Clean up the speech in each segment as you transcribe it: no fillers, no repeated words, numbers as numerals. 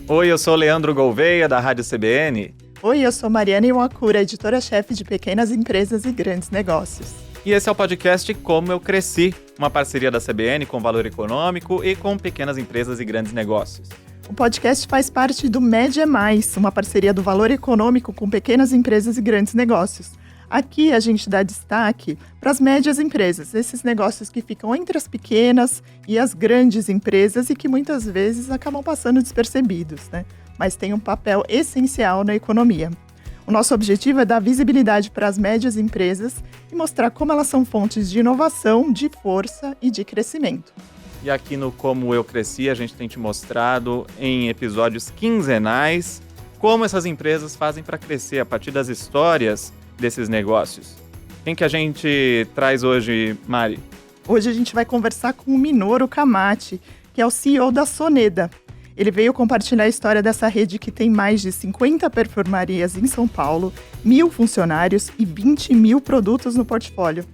Oi, eu sou o Leandro Gouveia, da Rádio CBN. Oi, eu sou Mariana Iwakura, editora-chefe de Pequenas Empresas e Grandes Negócios. E esse é o podcast Como Eu Cresci, uma parceria da CBN com Valor Econômico e com Pequenas Empresas e Grandes Negócios. O podcast faz parte do Média Mais, uma parceria do Valor Econômico com Pequenas Empresas e Grandes Negócios. Aqui a gente dá destaque para as médias empresas, esses negócios que ficam entre as pequenas e as grandes empresas e que muitas vezes acabam passando despercebidos, né? Mas têm um papel essencial na economia. O nosso objetivo é dar visibilidade para as médias empresas e mostrar como elas são fontes de inovação, de força e de crescimento. E aqui no Como Eu Cresci, a gente tem te mostrado em episódios quinzenais como essas empresas fazem para crescer a partir das histórias desses negócios. Quem que a gente traz hoje, Mari? Hoje a gente vai conversar com o Minoru Kamati, que é o CEO da Soneda. Ele veio compartilhar a história dessa rede que tem mais de 50 perfumarias em São Paulo, 1.000 funcionários e 20 mil produtos no portfólio.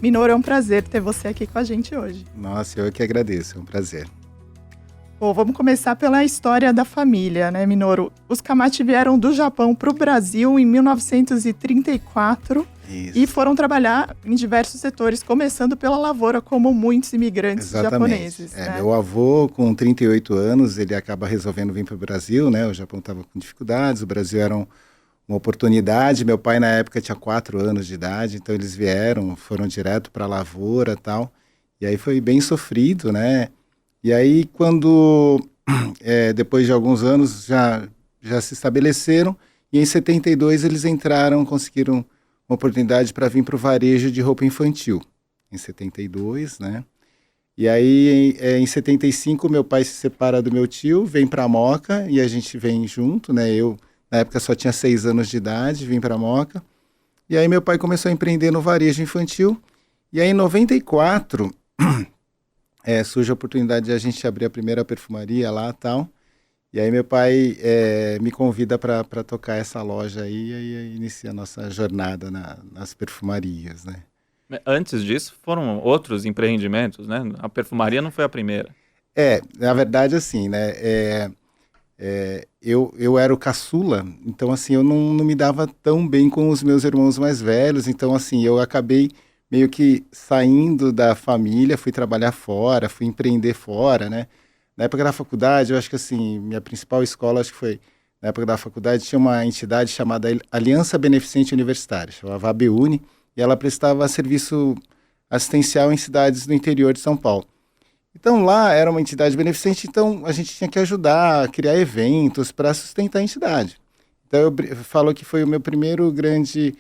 Minoru, é um prazer ter você aqui com a gente hoje. Nossa, eu que agradeço, é um prazer. Bom, vamos começar pela história da família, né, Minoru? Os Kamati vieram do Japão para o Brasil em 1934 e foram trabalhar em diversos setores, começando pela lavoura, como muitos imigrantes japoneses. Né? Meu avô, com 38 anos, ele acaba resolvendo vir para o Brasil, né? O Japão estava com dificuldades, o Brasil era uma oportunidade. Meu pai, na época, tinha 4 anos de idade, então eles foram direto para a lavoura e tal. E aí foi bem sofrido, né? E aí, depois de alguns anos, já se estabeleceram, e em 72 eles conseguiram uma oportunidade para vir para o varejo de roupa infantil, em 72, né? E aí, em 75, meu pai se separa do meu tio, vem para a Moca, e a gente vem junto, né? Eu, na época, só tinha 6 anos de idade, vim para a Moca. E aí, meu pai começou a empreender no varejo infantil, e aí, em 94... surge a oportunidade de a gente abrir a primeira perfumaria lá e tal. E aí meu pai me convida para tocar essa loja aí, e aí inicia a nossa jornada nas perfumarias, né? Antes disso, foram outros empreendimentos, né? A perfumaria não foi a primeira. Na verdade, assim, né? Eu era o caçula, então, assim, eu não me dava tão bem com os meus irmãos mais velhos, então, assim, eu acabei meio que saindo da família, fui trabalhar fora, fui empreender fora, né? Na época da faculdade, eu acho que assim, minha principal escola, acho que foi, na época da faculdade, tinha uma entidade chamada Aliança Beneficente Universitária, chamava ABUNI, e ela prestava serviço assistencial em cidades do interior de São Paulo. Então lá era uma entidade beneficente, então a gente tinha que ajudar a criar eventos para sustentar a entidade. Então eu falo que foi o meu primeiro grande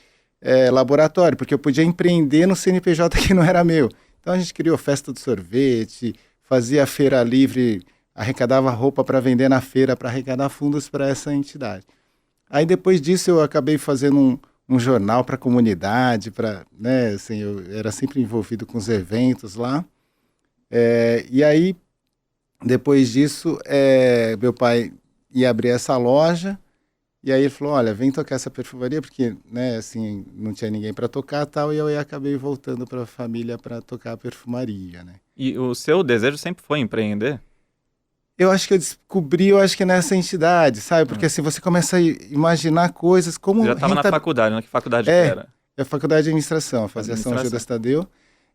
laboratório, porque eu podia empreender no CNPJ que não era meu. Então a gente criou festa do sorvete, fazia feira livre, arrecadava roupa para vender na feira, para arrecadar fundos para essa entidade. Aí depois disso eu acabei fazendo um jornal para a comunidade, né, assim, eu era sempre envolvido com os eventos lá. E aí, depois disso, meu pai ia abrir essa loja. E aí ele falou, olha, vem tocar essa perfumaria, porque, né, assim, não tinha ninguém para tocar e tal, e eu acabei voltando para a família para tocar a perfumaria, né. E o seu desejo sempre foi empreender? Eu acho que eu descobri, nessa entidade, sabe? Porque assim, você começa a imaginar coisas como... Você já estava na faculdade, né? Que faculdade que era? É a faculdade de administração, eu fazia São Judas Tadeu.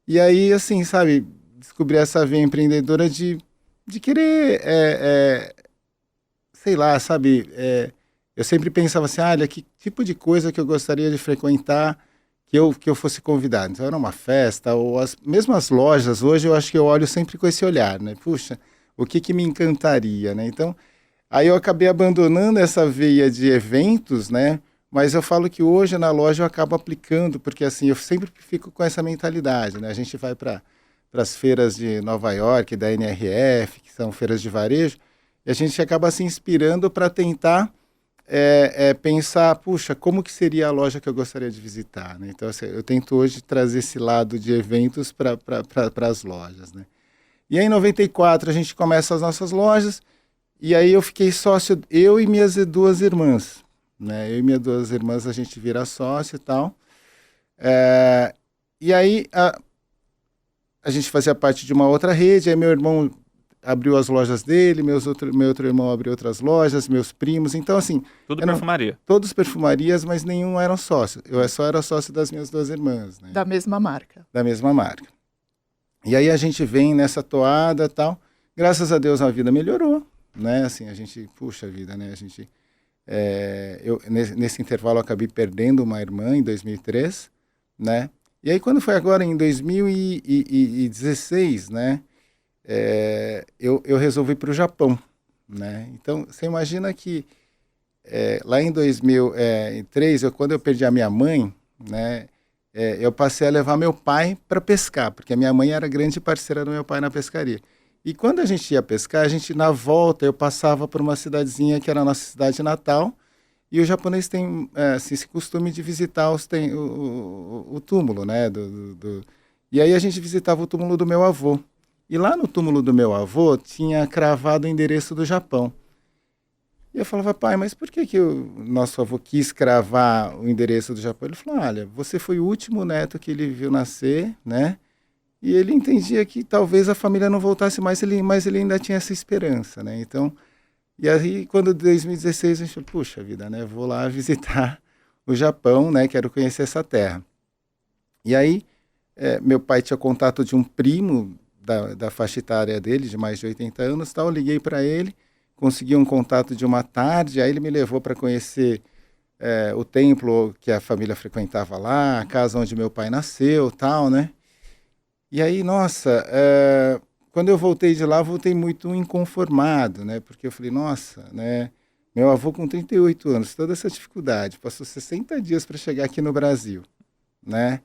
E aí, assim, sabe, descobri essa veia empreendedora de querer, sei lá, sabe... Eu sempre pensava assim, olha, que tipo de coisa que eu gostaria de frequentar que eu fosse convidado. Então era uma festa, ou mesmo as lojas, hoje eu acho que eu olho sempre com esse olhar, né? Puxa, o que me encantaria, né? Então, aí eu acabei abandonando essa veia de eventos, né? Mas eu falo que hoje na loja eu acabo aplicando, porque assim, eu sempre fico com essa mentalidade, né? A gente vai para as feiras de Nova York, da NRF, que são feiras de varejo, e a gente acaba se inspirando para tentar pensar, puxa, como que seria a loja que eu gostaria de visitar, né? Então, assim, eu tento hoje trazer esse lado de eventos para as lojas, né? E aí, em 94, a gente começa as nossas lojas, e aí eu fiquei sócio, eu e minhas 2 irmãs, né? Eu e minhas 2 irmãs, a gente vira sócio e tal. E aí, a gente fazia parte de uma outra rede, aí meu irmão abriu as lojas dele, meu outro irmão abriu outras lojas, meus primos. Então, assim... Tudo perfumaria. Todos perfumarias, mas nenhum eram sócio. Eu só era sócio das minhas 2 irmãs, né? Da mesma marca. Da mesma marca. E aí a gente vem nessa toada e tal. Graças a Deus a vida melhorou, né? Assim, a gente... Puxa vida, né? A gente... nesse intervalo eu acabei perdendo uma irmã em 2003, né? E aí quando foi agora em 2016, né? Eu resolvi ir para o Japão, né? Então você imagina que lá em 2003, quando eu perdi a minha mãe, né? Eu passei a levar meu pai para pescar, porque a minha mãe era grande parceira do meu pai na pescaria. E quando a gente ia pescar, na volta, eu passava por uma cidadezinha que era a nossa cidade natal, e o japonês tem esse costume de visitar o túmulo, né? E aí a gente visitava o túmulo do meu avô. E lá no túmulo do meu avô tinha cravado o endereço do Japão. E eu falava, pai, mas por que o nosso avô quis cravar o endereço do Japão? Ele falou, olha, você foi o último neto que ele viu nascer, né? E ele entendia que talvez a família não voltasse mais, mas ele ainda tinha essa esperança, né? Então, e aí quando em 2016 a gente falou, puxa vida, né? Vou lá visitar o Japão, né? Quero conhecer essa terra. E aí, meu pai tinha contato de um primo da faixa etária dele, de mais de 80 anos, tal. Eu liguei para ele, consegui um contato de uma tarde, aí ele me levou para conhecer o templo que a família frequentava lá, a casa onde meu pai nasceu, tal, né? E aí, nossa, quando eu voltei de lá, voltei muito inconformado, né? Porque eu falei, nossa, né? Meu avô com 38 anos, toda essa dificuldade, passou 60 dias para chegar aqui no Brasil, né?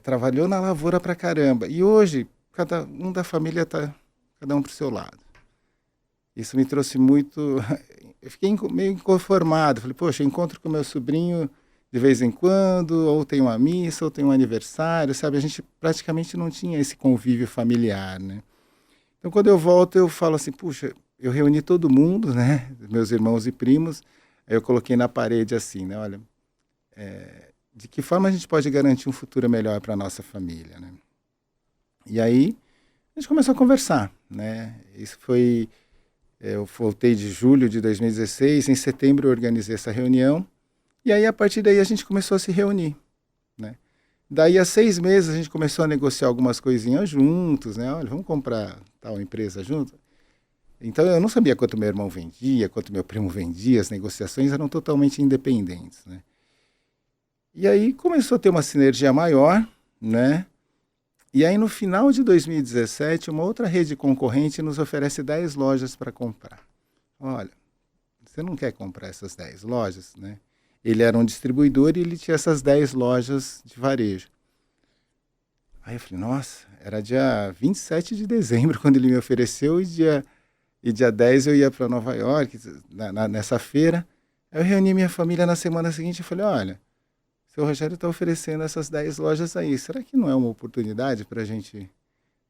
Trabalhou na lavoura pra caramba. E hoje, cada um da família está cada um pro seu lado. Isso me trouxe muito... Eu fiquei meio inconformado. Falei, poxa, eu encontro com meu sobrinho de vez em quando, ou tem uma missa, ou tem um aniversário, sabe? A gente praticamente não tinha esse convívio familiar, né? Então, quando eu volto, eu falo assim, puxa, eu reuni todo mundo, né? Meus irmãos e primos, aí eu coloquei na parede assim, né? Olha, de que forma a gente pode garantir um futuro melhor para a nossa família, né? E aí, a gente começou a conversar, né? Isso foi... Eu voltei de julho de 2016, em setembro eu organizei essa reunião, e aí a partir daí a gente começou a se reunir, né? Daí a 6 meses a gente começou a negociar algumas coisinhas juntos, né? Olha, vamos comprar tal empresa junto. Então eu não sabia quanto meu irmão vendia, quanto meu primo vendia, as negociações eram totalmente independentes, né? E aí começou a ter uma sinergia maior, né? E aí no final de 2017, uma outra rede concorrente nos oferece 10 lojas para comprar. Olha, você não quer comprar essas 10 lojas, né? Ele era um distribuidor e ele tinha essas 10 lojas de varejo. Aí eu falei, nossa, era dia 27 de dezembro quando ele me ofereceu e dia 10 eu ia para Nova York, nessa feira. Aí eu reuni minha família na semana seguinte e falei, olha, o seu Rogério está oferecendo essas 10 lojas aí. Será que não é uma oportunidade para a gente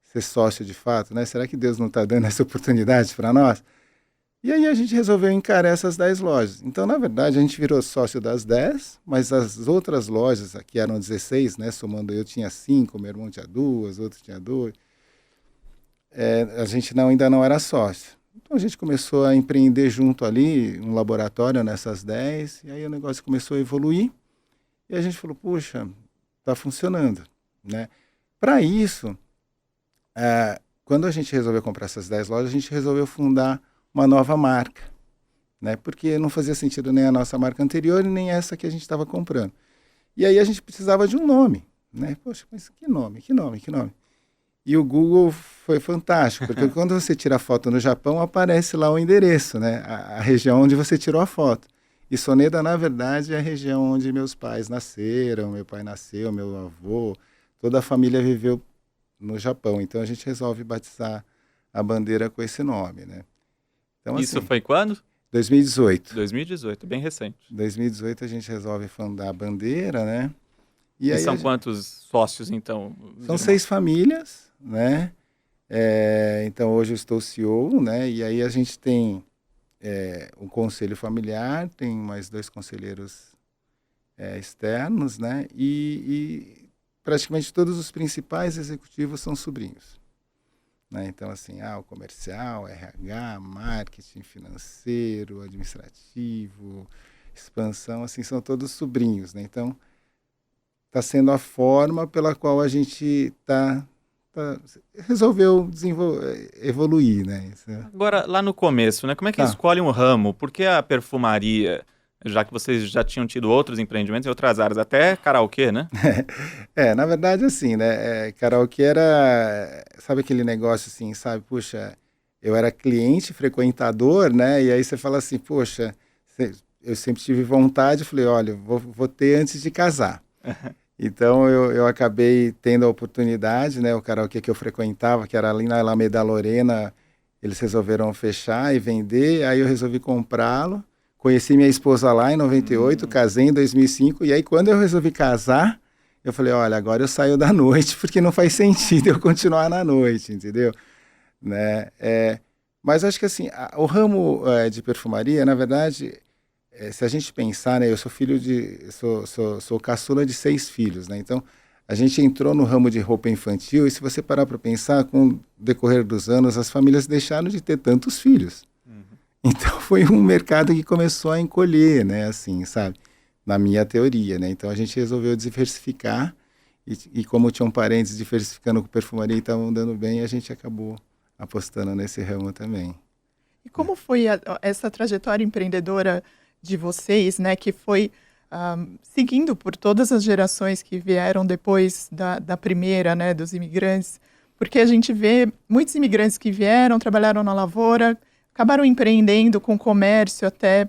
ser sócio de fato, né? Será que Deus não está dando essa oportunidade para nós? E aí a gente resolveu encarar essas 10 lojas. Então, na verdade, a gente virou sócio das 10, mas as outras lojas, aqui eram 16, né? Somando eu tinha 5, meu irmão tinha 2, outro tinha 2. A gente ainda não era sócio. Então a gente começou a empreender junto ali, um laboratório nessas 10, e aí o negócio começou a evoluir. E a gente falou, puxa, está funcionando, né? Para isso, quando a gente resolveu comprar essas 10 lojas, a gente resolveu fundar uma nova marca, né? Porque não fazia sentido nem a nossa marca anterior e nem essa que a gente estava comprando. E aí a gente precisava de um nome, né? Poxa, mas que nome? E o Google foi fantástico, porque quando você tira a foto no Japão, aparece lá o endereço, né? A região onde você tirou a foto. E Soneda, na verdade, é a região onde meus pais nasceram, meu pai nasceu, meu avô, toda a família viveu no Japão. Então a gente resolve batizar a bandeira com esse nome, né? Então, Isso assim, foi quando? 2018. 2018, bem recente. 2018 a gente resolve fundar a bandeira, né? E aí são quantos sócios, então? São 6 famílias, né? Então hoje eu estou CEO, né? E aí a gente tem um conselho familiar, tem mais 2 conselheiros externos, né? E praticamente todos os principais executivos são sobrinhos. né? Então, assim, o comercial, RH, marketing, financeiro, administrativo, expansão, assim, são todos sobrinhos, né? Então, está sendo a forma pela qual a gente resolveu evoluir, né? Agora, lá no começo, né? Como é que Tá. escolhe um ramo? Por que a perfumaria? Já que vocês já tinham tido outros empreendimentos em outras áreas, até karaokê, né? Na verdade, assim, né? Karaokê era, sabe aquele negócio assim, sabe? Puxa, eu era cliente, frequentador, né? E aí você fala assim, poxa, eu sempre tive vontade, falei, olha, vou ter antes de casar. Então eu acabei tendo a oportunidade, né? O karaokê que eu frequentava, que era ali na Alameda Lorena, eles resolveram fechar e vender, aí eu resolvi comprá-lo. Conheci minha esposa lá em 98, casei em 2005, e aí quando eu resolvi casar, eu falei, olha, agora eu saio da noite, porque não faz sentido eu continuar na noite, entendeu? Né? Mas acho que assim, o ramo de perfumaria, na verdade, se a gente pensar, né, eu sou filho sou caçula de 6 filhos, né? Então, a gente entrou no ramo de roupa infantil, e se você parar para pensar, com o decorrer dos anos, as famílias deixaram de ter tantos filhos. Então foi um mercado que começou a encolher, né, assim, sabe? Na minha teoria, né? Então a gente resolveu diversificar e como tinham parentes diversificando com perfumaria e estavam dando bem, a gente acabou apostando nesse ramo também. E como foi essa trajetória empreendedora de vocês, né, que foi seguindo por todas as gerações que vieram depois da primeira, né, dos imigrantes? Porque a gente vê muitos imigrantes que vieram, trabalharam na lavoura, acabaram empreendendo com comércio até,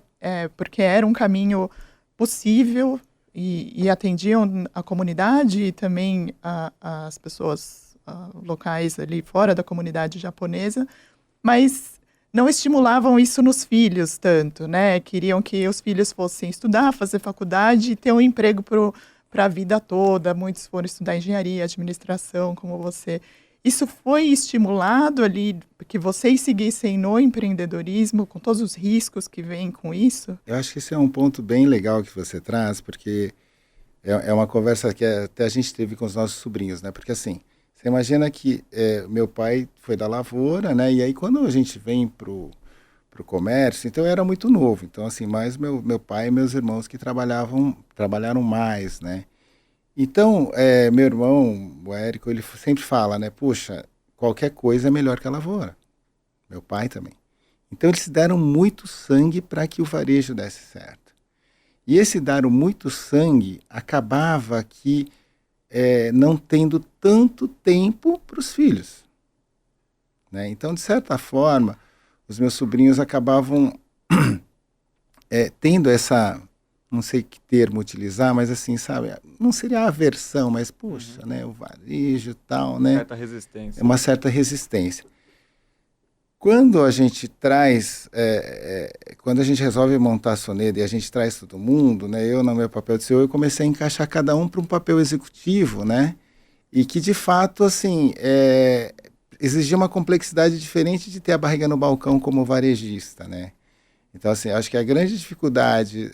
porque era um caminho possível e atendiam a comunidade e também as pessoas locais ali fora da comunidade japonesa, mas não estimulavam isso nos filhos tanto, né? Queriam que os filhos fossem estudar, fazer faculdade e ter um emprego para a vida toda. Muitos foram estudar engenharia, administração, como você. Isso foi estimulado ali, que vocês seguissem no empreendedorismo, com todos os riscos que vêm com isso? Eu acho que esse é um ponto bem legal que você traz, porque é uma conversa que até a gente teve com os nossos sobrinhos, né? Porque assim, você imagina que meu pai foi da lavoura, né? E aí quando a gente vem pro comércio, então eu era muito novo. Então assim, mais meu pai e meus irmãos que trabalharam mais, né? Então, meu irmão, o Érico, ele sempre fala, né? Puxa, qualquer coisa é melhor que a lavoura. Meu pai também. Então eles deram muito sangue para que o varejo desse certo. E esse dar muito sangue acabava que não tendo tanto tempo para os filhos, né? Então, de certa forma, os meus sobrinhos acabavam tendo essa, não sei que termo utilizar, mas assim, sabe, não seria a aversão, mas, puxa, né, o varejo e tal, né? Certa resistência. É uma certa resistência. Quando a gente traz, quando a gente resolve montar a Sonedo e a gente traz todo mundo, né, eu no meu papel de CEO, eu comecei a encaixar cada um para um papel executivo, né, e que de fato, assim, exigia uma complexidade diferente de ter a barriga no balcão como varejista, né. Então, assim, acho que a grande dificuldade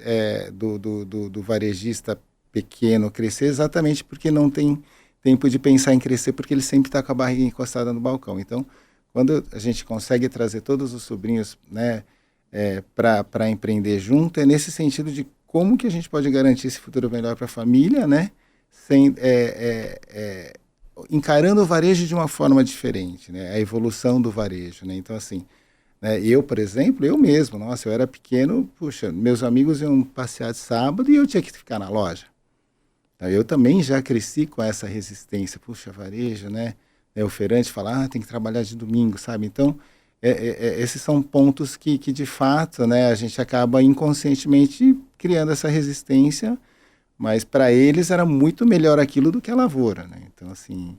do varejista pequeno crescer é exatamente porque não tem tempo de pensar em crescer, porque ele sempre está com a barriga encostada no balcão. Então, quando a gente consegue trazer todos os sobrinhos, né, para empreender junto, é nesse sentido de como que a gente pode garantir esse futuro melhor para a família, né, encarando o varejo de uma forma diferente, né, a evolução do varejo, né. Então, assim, né, eu, por exemplo, eu mesmo, nossa, eu era pequeno, puxa, meus amigos iam passear de sábado e eu tinha que ficar na loja. Então, eu também já cresci com essa resistência, puxa, varejo, né, o feirante fala, tem que trabalhar de domingo, sabe? Então, esses são pontos que de fato, né, a gente acaba inconscientemente criando essa resistência, mas para eles era muito melhor aquilo do que a lavoura, né? Então, assim,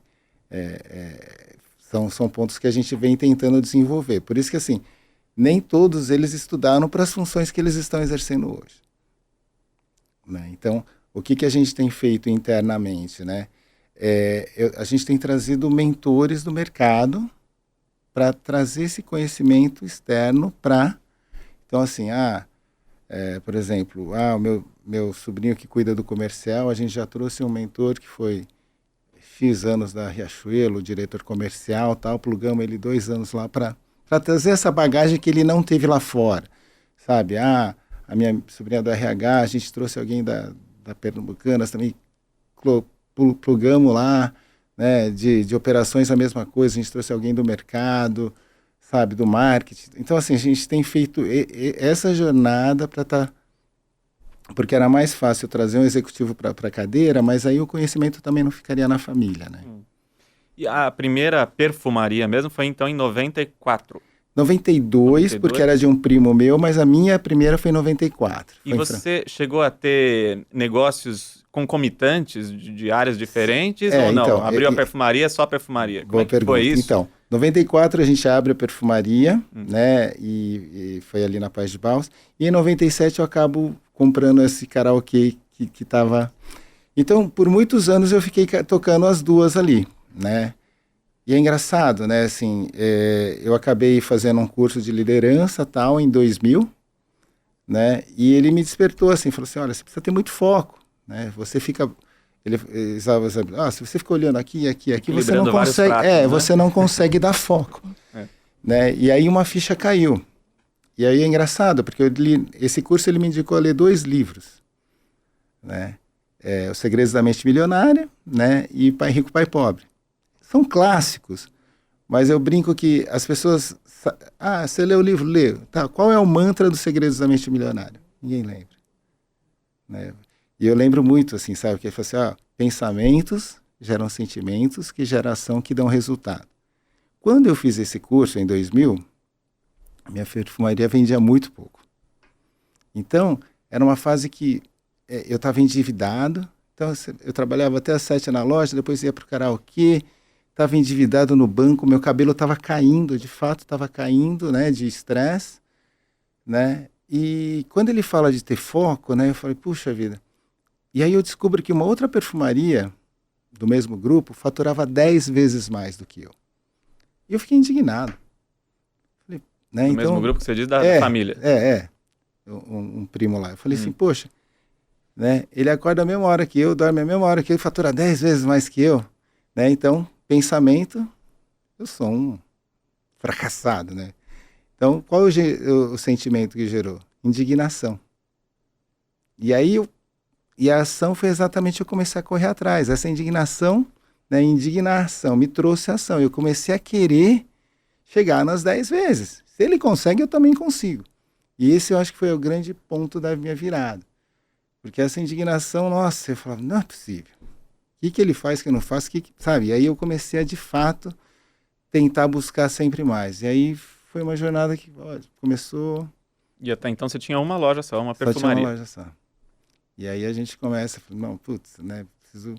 são pontos que a gente vem tentando desenvolver. Por isso que, assim, nem todos eles estudaram para as funções que eles estão exercendo hoje, né? Então, o que a gente tem feito internamente, né? A gente tem trazido mentores do mercado para trazer esse conhecimento externo para... Então, assim, por exemplo, o meu sobrinho que cuida do comercial, a gente já trouxe um mentor que foi X anos da Riachuelo, diretor comercial, tal, plugamos ele 2 anos lá para trazer essa bagagem que ele não teve lá fora, sabe? A minha sobrinha do RH, a gente trouxe alguém da Pernambucanas também, plugamos lá, né? De operações a mesma coisa, a gente trouxe alguém do mercado, sabe? Do marketing. Então, assim, a gente tem feito essa jornada para estar... Porque era mais fácil trazer um executivo para a cadeira, mas aí o conhecimento também não ficaria na família, né? E a primeira perfumaria mesmo foi então em 94. 92, porque era de um primo meu, mas a minha primeira foi em 94. E você chegou a ter negócios concomitantes de áreas diferentes ou não? Então, Abriu a perfumaria, só a perfumaria? Como é que foi isso? Então, 94 a gente abre a perfumaria, né? E foi ali na Paz de Barros. E em 97 eu acabo comprando esse karaokê que tava... Então, por muitos anos eu fiquei tocando as duas ali, né? E é engraçado, né? Assim, eu acabei fazendo um curso de liderança tal em 2000, né? E ele me despertou assim, falou assim, olha, você precisa ter muito foco, né? Você fica... Ele usava, se você fica olhando aqui, você não consegue, pratos, né? Você não consegue dar foco, né? E aí uma ficha caiu. E aí é engraçado, porque esse curso ele me indicou a ler 2 livros, né? Os Segredos da Mente Milionária, né? E Pai Rico, Pai Pobre. São clássicos, mas eu brinco que as pessoas... você leu o livro? Leu. Tá, qual é o mantra dos Segredos da Mente Milionária? Ninguém lembra, né? E eu lembro muito, assim, sabe? Que ele falou assim, pensamentos geram sentimentos, que geram ação, que dão resultado. Quando eu fiz esse curso, em 2000, a minha perfumaria vendia muito pouco. Então, era uma fase que eu estava endividado, então eu trabalhava até às 7 na loja, depois ia para o karaokê, estava endividado no banco, meu cabelo estava caindo, de fato estava caindo, né, de estresse, né? E quando ele fala de ter foco, né, eu falei, puxa vida. E aí eu descubro que uma outra perfumaria do mesmo grupo faturava 10 vezes mais do que eu. E eu fiquei indignado. Falei, né, do mesmo grupo que você diz da família. Um primo lá. Eu falei assim, poxa, né, ele acorda a mesma hora que eu, dorme a mesma hora que eu, fatura 10 vezes mais que eu, né? Então, pensamento, eu sou um fracassado, né? Então, qual o sentimento que gerou? Indignação. E aí e a ação foi exatamente eu comecei a correr atrás. Essa indignação, né, indignação me trouxe a ação. Eu comecei a querer chegar nas 10 vezes. Se ele consegue, eu também consigo. E esse eu acho que foi o grande ponto da minha virada. Porque essa indignação, nossa, eu falava, não é possível. O que ele faz que eu não faço? Sabe? E aí eu comecei a, de fato, tentar buscar sempre mais. E aí foi uma jornada que começou... E até então você tinha uma loja só, uma perfumaria. Só tinha uma loja só. E aí a gente começa, não, putz, né, preciso...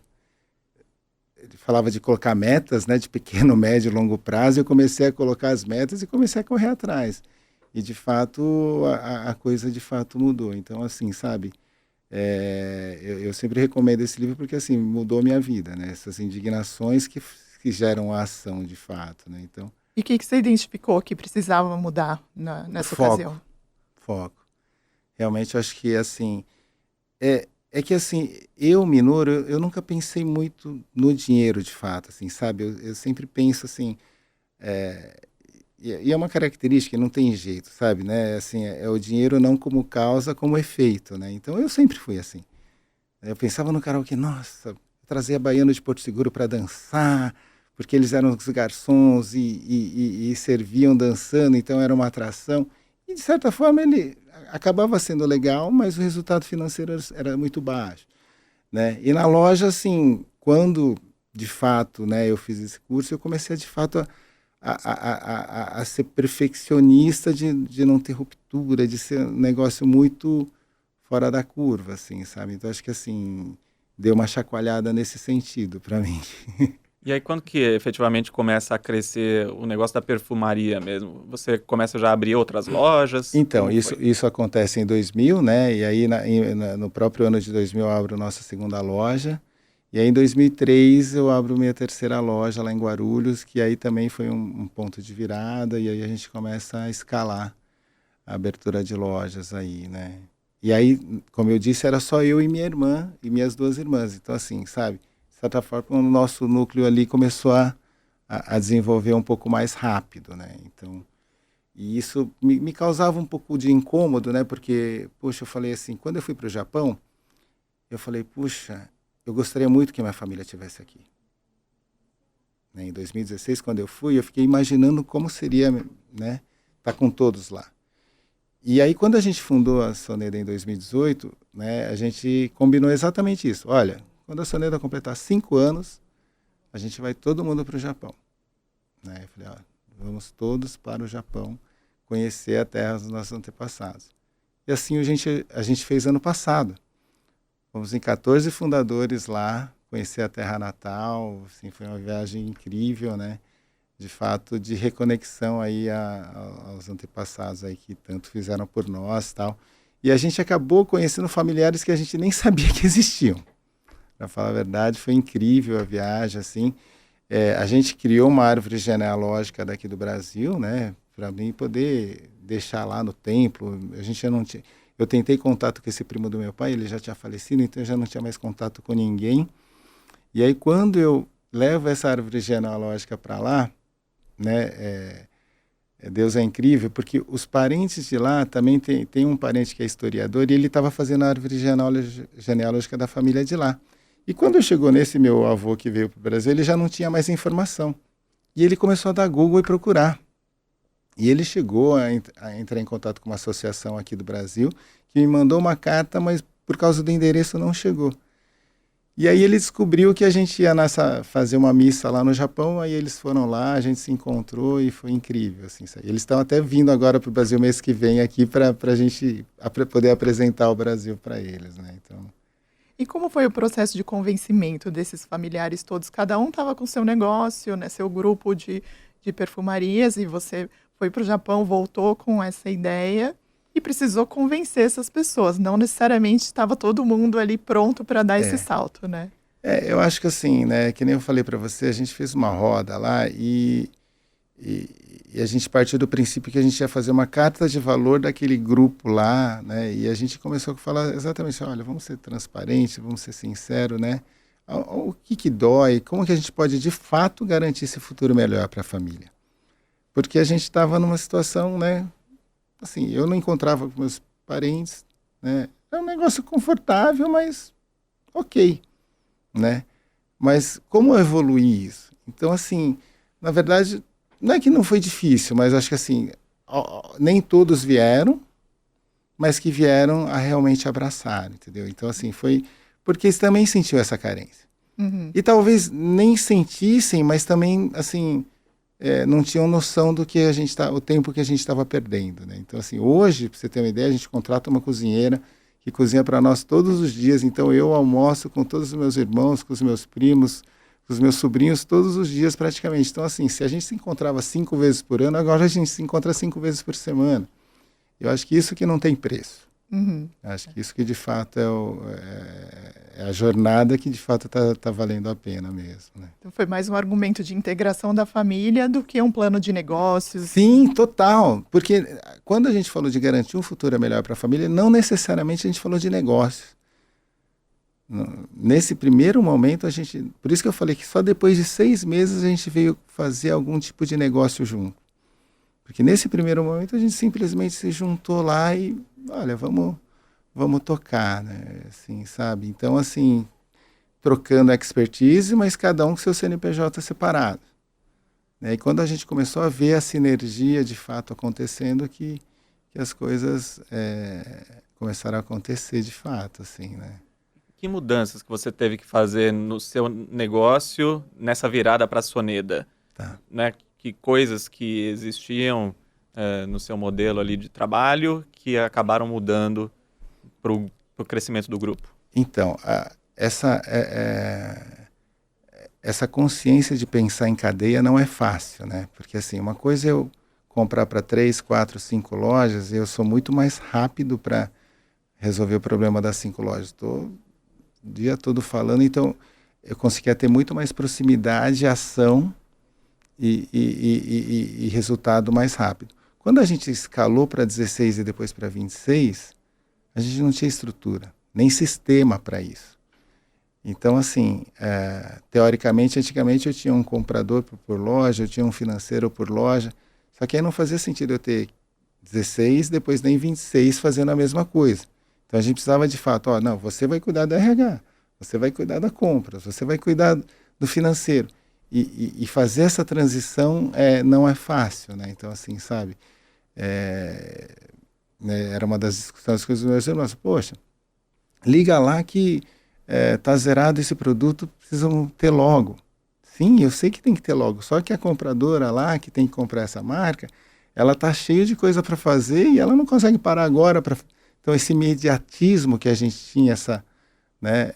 Ele falava de colocar metas, né, de pequeno, médio e longo prazo, e eu comecei a colocar as metas e comecei a correr atrás. E, de fato, a coisa, de fato, mudou. Então, assim, sabe, eu sempre recomendo esse livro porque, assim, mudou a minha vida, né, essas indignações que geram a ação, de fato, né, então... E o que você identificou que precisava mudar nessa ocasião? Foco. Realmente, eu acho que, assim... É que, assim, Minoro, eu nunca pensei muito no dinheiro, de fato, assim, sabe? Eu sempre penso, assim... E é uma característica, não tem jeito, sabe? Né? Assim, é o dinheiro não como causa, como efeito, né? Então, eu sempre fui assim. Eu pensava no karaokê, nossa, eu trazia baiano de Porto Seguro para dançar, porque eles eram os garçons e serviam dançando, então era uma atração. E, de certa forma, ele... acabava sendo legal, mas o resultado financeiro era muito baixo, né? E na loja, assim, quando de fato, né, eu fiz esse curso, eu comecei de fato a ser perfeccionista de não ter ruptura, de ser um negócio muito fora da curva, assim, sabe? Então acho que assim deu uma chacoalhada nesse sentido para mim. E aí, quando que efetivamente começa a crescer o negócio da perfumaria mesmo? Você começa já a abrir outras lojas? Então, isso acontece em 2000, né? E aí, no próprio ano de 2000, eu abro nossa segunda loja. E aí, em 2003, eu abro minha terceira loja lá em Guarulhos, que aí também foi um ponto de virada. E aí, a gente começa a escalar a abertura de lojas aí, né? E aí, como eu disse, era só eu e minha irmã e minhas 2 irmãs. Então, assim, sabe? de certa forma, o nosso núcleo ali começou a desenvolver um pouco mais rápido, né? Então, e isso me causava um pouco de incômodo, né? Porque, poxa, eu falei assim, quando eu fui para o Japão, eu falei, puxa, eu gostaria muito que a minha família estivesse aqui. Né? Em 2016, quando eu fui, eu fiquei imaginando como seria, né, estar com todos lá. E aí, quando a gente fundou a Soneda em 2018, né, a gente combinou exatamente isso. Olha, quando a Soneda completar 5 anos, a gente vai todo mundo para o Japão. Né? Eu falei, ó, vamos todos para o Japão conhecer a terra dos nossos antepassados. E assim a gente fez ano passado. Fomos em 14 fundadores lá, conhecer a terra natal. Assim, foi uma viagem incrível, né? De fato, de reconexão aí aos antepassados aí que tanto fizeram por nós, tal. E a gente acabou conhecendo familiares que a gente nem sabia que existiam. Para falar a verdade, foi incrível a viagem, assim. A gente criou uma árvore genealógica daqui do Brasil, né? Para mim poder deixar lá no templo. A gente já não tinha. Eu tentei contato com esse primo do meu pai, ele já tinha falecido, então eu já não tinha mais contato com ninguém. E aí quando eu levo essa árvore genealógica para lá, né? Deus é incrível, porque os parentes de lá também tem um parente que é historiador e ele estava fazendo a árvore genealógica da família de lá. E quando chegou nesse meu avô que veio para o Brasil, ele já não tinha mais informação. E ele começou a dar Google e procurar. E ele chegou a entrar em contato com uma associação aqui do Brasil, que me mandou uma carta, mas por causa do endereço não chegou. E aí ele descobriu que a gente ia fazer uma missa lá no Japão, aí eles foram lá, a gente se encontrou e foi incrível. Assim, eles estão até vindo agora para o Brasil mês que vem aqui para a gente poder apresentar o Brasil para eles, né? Então... E como foi o processo de convencimento desses familiares todos? Cada um estava com seu negócio, né, seu grupo de perfumarias, e você foi para o Japão, voltou com essa ideia e precisou convencer essas pessoas. Não necessariamente estava todo mundo ali pronto para dar esse salto, né? Eu acho que assim, né, que nem eu falei para você, a gente fez uma roda lá e a gente partiu do princípio que a gente ia fazer uma carta de valor daquele grupo lá, né? E a gente começou a falar exatamente, olha, vamos ser transparentes, vamos ser sinceros, né? O que dói, como que a gente pode de fato garantir esse futuro melhor para a família? Porque a gente estava numa situação, né? Assim, eu não encontrava com meus parentes, né? É um negócio confortável, mas ok, né? Mas como evoluir isso? Então, assim, na verdade... Não é que não foi difícil, mas acho que assim, nem todos vieram, mas que vieram a realmente abraçar, entendeu? Então, assim, foi porque eles também sentiam essa carência. Uhum. E talvez nem sentissem, mas também, assim, não tinham noção do que o tempo que a gente estava perdendo, né? Então, assim, hoje, para você ter uma ideia, a gente contrata uma cozinheira que cozinha para nós todos os dias. Então, eu almoço com todos os meus irmãos, com os meus primos, os meus sobrinhos todos os dias praticamente. Então, assim, se a gente se encontrava 5 vezes por ano, agora a gente se encontra 5 vezes por semana. Eu acho que isso que não tem preço. Uhum. Acho que isso que de fato é a jornada que de fato tá valendo a pena mesmo, né? Então foi mais um argumento de integração da família do que um plano de negócios. Sim, total. Porque quando a gente falou de garantir um futuro melhor para a família, não necessariamente a gente falou de negócios. Nesse primeiro momento, por isso que eu falei que só depois de 6 meses a gente veio fazer algum tipo de negócio junto. Porque nesse primeiro momento a gente simplesmente se juntou lá e, olha, vamos tocar, né? Assim, sabe? Então, assim, trocando expertise, mas cada um com seu CNPJ separado. Né? E quando a gente começou a ver a sinergia de fato acontecendo, que as coisas começaram a acontecer de fato, assim, né? Que mudanças que você teve que fazer no seu negócio nessa virada para a Soneda? Tá. Né? Que coisas que existiam no seu modelo ali de trabalho que acabaram mudando para o crescimento do grupo? Então, essa consciência de pensar em cadeia não é fácil, né? Porque assim, uma coisa é eu comprar para 3, 4, 5 lojas, e eu sou muito mais rápido para resolver o problema das 5 lojas. Estou o dia todo falando, então eu conseguia ter muito mais proximidade, ação e resultado mais rápido. Quando a gente escalou para 16 e depois para 26, a gente não tinha estrutura, nem sistema para isso. Então, assim, teoricamente, antigamente eu tinha um comprador por loja, eu tinha um financeiro por loja, só que aí não fazia sentido eu ter 16, depois nem 26 fazendo a mesma coisa. Então a gente precisava de fato, não, você vai cuidar do RH, você vai cuidar da compras, você vai cuidar do financeiro. E fazer essa transição não é fácil, né? Então, assim, sabe, né, era uma das discussões com os meus irmãos, poxa, liga lá que tá zerado esse produto, precisam ter logo. Sim, eu sei que tem que ter logo, só que a compradora lá, que tem que comprar essa marca, ela tá cheia de coisa para fazer e ela não consegue parar agora. Então, esse imediatismo que a gente tinha, né,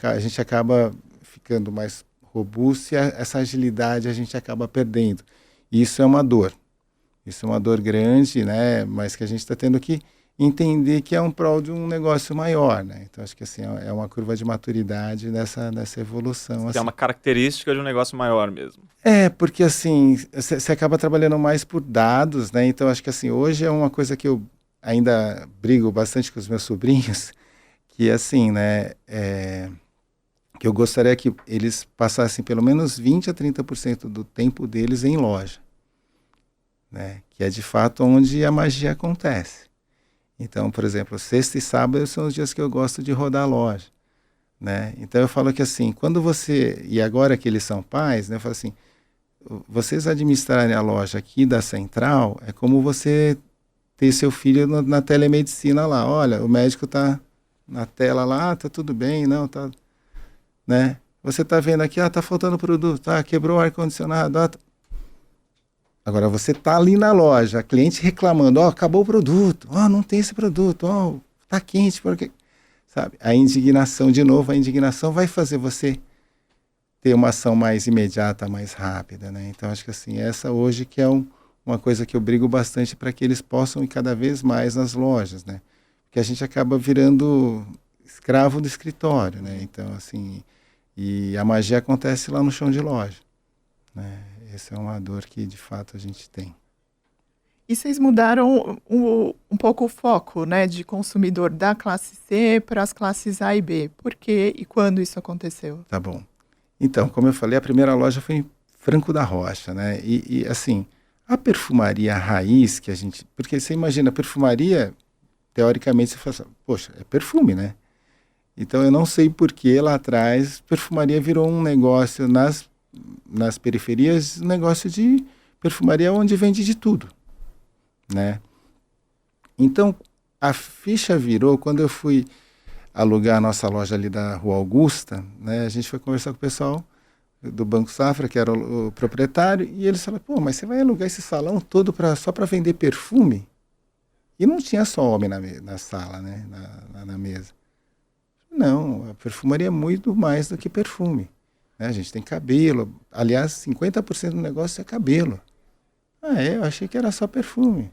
a gente acaba ficando mais robusto e essa agilidade a gente acaba perdendo. E isso é uma dor. Isso é uma dor grande, né, mas que a gente está tendo que entender que é um prol de um negócio maior, né? Então, acho que assim, é uma curva de maturidade nessa evolução. Que assim. é uma característica de um negócio maior mesmo. Porque assim, você acaba trabalhando mais por dados, né? Então, acho que assim, hoje é uma coisa que eu ainda brigo bastante com os meus sobrinhos, que assim, né, que eu gostaria que eles passassem pelo menos 20 a 30% do tempo deles em loja, né? Que é de fato onde a magia acontece. Então, por exemplo, sexta e sábado são os dias que eu gosto de rodar a loja, né? Então eu falo que assim, quando e agora que eles são pais, né, eu falo assim, vocês administrarem a loja aqui da central é como você ter seu filho na telemedicina lá. Olha, o médico tá na tela lá, tá tudo bem, não, tá, né? Você tá vendo aqui, tá faltando produto, quebrou o ar-condicionado, Agora, você tá ali na loja, a cliente reclamando, acabou o produto, não tem esse produto, tá quente, porque... Sabe? A indignação, de novo, a indignação vai fazer você ter uma ação mais imediata, mais rápida, né? Então, acho que assim, essa hoje que é uma coisa que eu brigo bastante para que eles possam ir cada vez mais nas lojas, né? Porque a gente acaba virando escravo do escritório, né? Então, assim, e a magia acontece lá no chão de loja, né? Essa é uma dor que, de fato, a gente tem. E vocês mudaram um pouco o foco, né, de consumidor da classe C para as classes A e B. Por quê e quando isso aconteceu? Tá bom. Então, como eu falei, a primeira loja foi em Franco da Rocha, né? E assim, a perfumaria raiz que a gente... Porque você imagina, a perfumaria, teoricamente, você fala assim, poxa, é perfume, né? Então, eu não sei por que lá atrás perfumaria virou um negócio nas periferias, um negócio de perfumaria onde vende de tudo, né? Então, a ficha virou quando eu fui alugar a nossa loja ali da Rua Augusta, né? A gente foi conversar com o pessoal do Banco Safra, que era o proprietário, e eles falaram, mas você vai alugar esse salão todo só para vender perfume? E não tinha só homem na sala, né? Na mesa. Não, a perfumaria é muito mais do que perfume, né? A gente tem cabelo, aliás, 50% do negócio é cabelo. Eu achei que era só perfume.